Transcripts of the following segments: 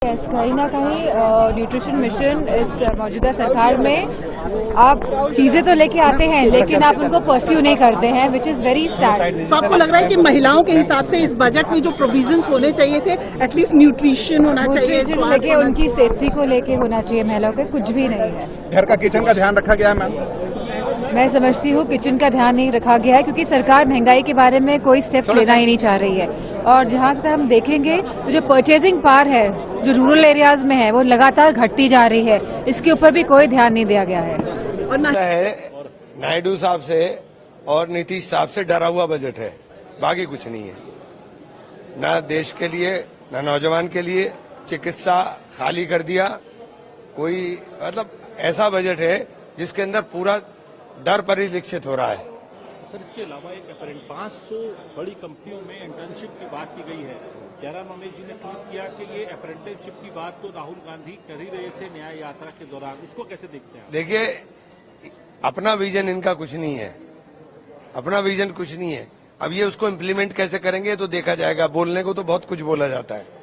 कहीं ना कहीं न्यूट्रिशन मिशन इस मौजूदा सरकार में आप चीजें तो लेके आते हैं लेकिन आप उनको परस्यू नहीं करते हैं, विच इज वेरी सैड। तो आपको लग रहा है कि महिलाओं के हिसाब से इस बजट में जो प्रोविजंस होने चाहिए थे, एटलीस्ट न्यूट्रिशन होना चाहिए, लेके उनकी सेफ्टी को लेके होना चाहिए, महिलाओं के कुछ भी नहीं है। घर का किचन का ध्यान रखा गया है मैम? मैं समझती हूँ किचन का ध्यान नहीं रखा गया है क्योंकि सरकार महंगाई के बारे में कोई स्टेप्स लेना ही नहीं चाह रही है। और जहाँ तक हम देखेंगे तो जो परचेजिंग पावर है जो रूरल एरियाज में है वो लगातार घटती जा रही है, इसके ऊपर भी कोई ध्यान नहीं दिया गया है। और नायडू साहब से और नीतीश साहब से डरा हुआ बजट है, बाकी कुछ नहीं है। न देश के लिए न नौजवान के लिए, चिकित्सा खाली कर दिया। कोई मतलब ऐसा बजट है जिसके अंदर पूरा डर परिलक्षित हो रहा है। सर, इसके अलावा एक अपेरेंट 500 बड़ी कंपनियों में इंटर्नशिप की बात की गई है। जयराम रमेश जी ने ट्वीट किया कि ये अप्रेंटिसशिप की बात तो राहुल गांधी कर ही रहे थे न्याय यात्रा के दौरान, इसको कैसे देखते हैं? देखिए, अपना विजन इनका कुछ नहीं है, अपना विजन कुछ नहीं है। अब ये उसको इम्प्लीमेंट कैसे करेंगे तो देखा जाएगा। बोलने को तो बहुत कुछ बोला जाता है।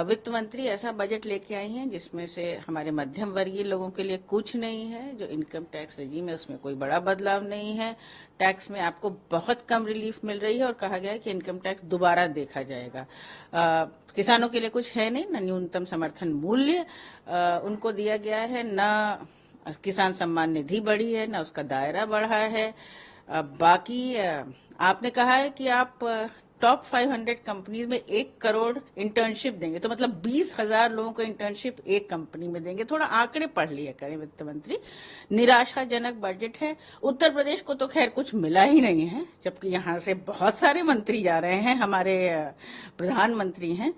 वित्त मंत्री ऐसा बजट लेके आई हैं जिसमें से हमारे मध्यम वर्गीय लोगों के लिए कुछ नहीं है। जो इनकम टैक्स रेजिम है उसमें कोई बड़ा बदलाव नहीं है। टैक्स में आपको बहुत कम रिलीफ मिल रही है और कहा गया है कि इनकम टैक्स दोबारा देखा जाएगा। किसानों के लिए कुछ है नहीं, न न्यूनतम समर्थन मूल्य उनको दिया गया है, न किसान सम्मान निधि बढ़ी है, न उसका दायरा बढ़ा है। बाकी आपने कहा है कि आप टॉप 500 कंपनीज में 1 करोड़ इंटर्नशिप देंगे, तो मतलब 20,000 लोगों को इंटर्नशिप एक कंपनी में देंगे। थोड़ा आंकड़े पढ़ लिया करें वित्त मंत्री। निराशाजनक बजट है। उत्तर प्रदेश को तो खैर कुछ मिला ही नहीं है, जबकि यहां से बहुत सारे मंत्री जा रहे हैं, हमारे प्रधानमंत्री हैं।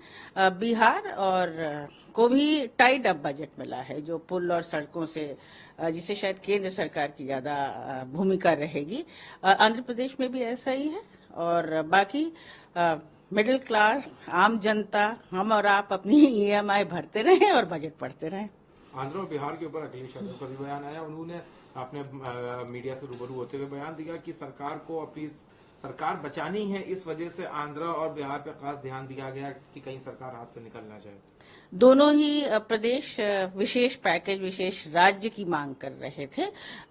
बिहार और को भी टाइड अप बजट मिला है, जो पुल और सड़कों से जिसे शायद केंद्र सरकार की ज्यादा भूमिका रहेगी। आंध्र प्रदेश में भी ऐसा ही है। और बाकी मिडिल क्लास, आम जनता, हम और आप अपनी EMI भरते रहें और बजट पढ़ते रहें। आंध्र और बिहार के ऊपर अखिलेश यादव का भी बयान आया। उन्होंने अपने मीडिया से रूबरू होते हुए बयान दिया कि सरकार को अपनी सरकार बचानी है, इस वजह से आंध्र और बिहार पे खास ध्यान दिया गया कि कहीं सरकार हाथ से निकल ना जाए। दोनों ही प्रदेश विशेष पैकेज, विशेष राज्य की मांग कर रहे थे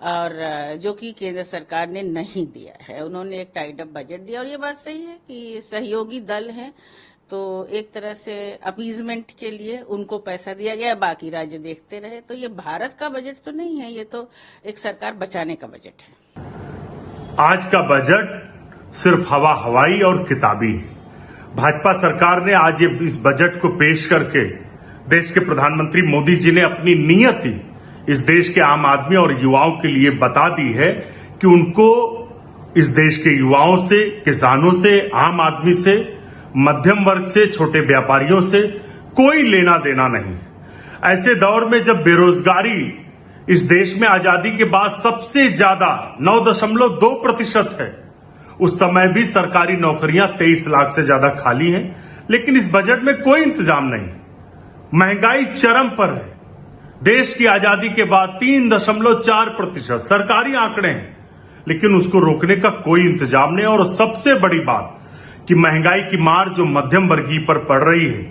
और जो कि केंद्र सरकार ने नहीं दिया है। उन्होंने एक टाइड अप बजट दिया और ये बात सही है कि सहयोगी दल है, तो एक तरह से अपीजमेंट के लिए उनको पैसा दिया गया, बाकी राज्य देखते रहे। तो ये भारत का बजट तो नहीं है, ये तो एक सरकार बचाने का बजट है। आज का बजट सिर्फ हवाई और किताबी है। भाजपा सरकार ने आज इस बजट को पेश करके देश के प्रधानमंत्री मोदी जी ने अपनी नियति इस देश के आम आदमी और युवाओं के लिए बता दी है कि उनको इस देश के युवाओं से, किसानों से, आम आदमी से, मध्यम वर्ग से, छोटे व्यापारियों से कोई लेना देना नहीं। ऐसे दौर में जब बेरोजगारी इस देश में आजादी के बाद सबसे ज्यादा 9.2% है, उस समय भी सरकारी नौकरियां 23 लाख से ज्यादा खाली हैं, लेकिन इस बजट में कोई इंतजाम नहीं। महंगाई चरम पर है। देश की आजादी के बाद 3.4% सरकारी आंकड़े हैं, लेकिन उसको रोकने का कोई इंतजाम नहीं। और सबसे बड़ी बात कि महंगाई की मार जो मध्यम वर्गीय पर पड़ रही है,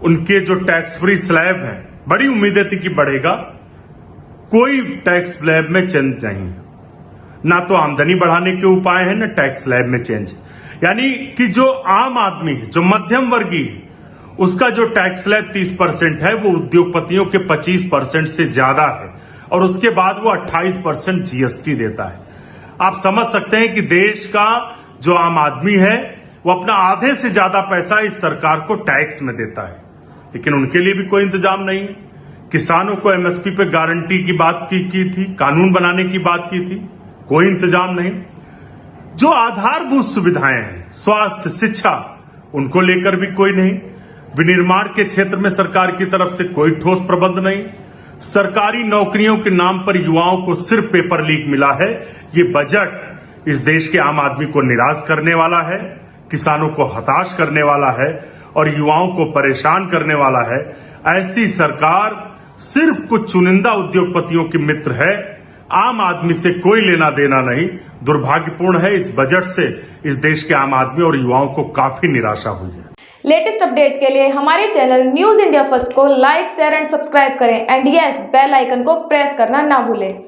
उनके जो टैक्स फ्री स्लैब है, बड़ी उम्मीदें थी कि बढ़ेगा, कोई टैक्स स्लैब में चेंज नहीं है। ना तो आमदनी बढ़ाने के उपाय है, ना टैक्स स्लैब में चेंज। यानी कि जो आम आदमी है, जो मध्यम वर्गीय है, उसका जो टैक्स स्लैब 30% है, वो उद्योगपतियों के 25% से ज्यादा है और उसके बाद वो 28% GST देता है। आप समझ सकते हैं कि देश का जो आम आदमी है वो अपना आधे से ज्यादा पैसा इस सरकार को टैक्स में देता है, लेकिन उनके लिए भी कोई इंतजाम नहीं है। किसानों को MSP पे गारंटी की बात की थी, कानून बनाने की बात की थी, कोई इंतजाम नहीं। जो आधारभूत सुविधाएं हैं, स्वास्थ्य, शिक्षा, उनको लेकर भी कोई नहीं। विनिर्माण के क्षेत्र में सरकार की तरफ से कोई ठोस प्रबंध नहीं। सरकारी नौकरियों के नाम पर युवाओं को सिर्फ पेपर लीक मिला है। ये बजट इस देश के आम आदमी को निराश करने वाला है, किसानों को हताश करने वाला है और युवाओं को परेशान करने वाला है। ऐसी सरकार सिर्फ कुछ चुनिंदा उद्योगपतियों की मित्र है, आम आदमी से कोई लेना देना नहीं। दुर्भाग्यपूर्ण है, इस बजट से इस देश के आम आदमी और युवाओं को काफी निराशा हुई है। लेटेस्ट अपडेट के लिए हमारे चैनल न्यूज इंडिया फर्स्ट को लाइक, शेयर एंड सब्सक्राइब करें एंड यस, बेल आइकन को प्रेस करना ना भूलें।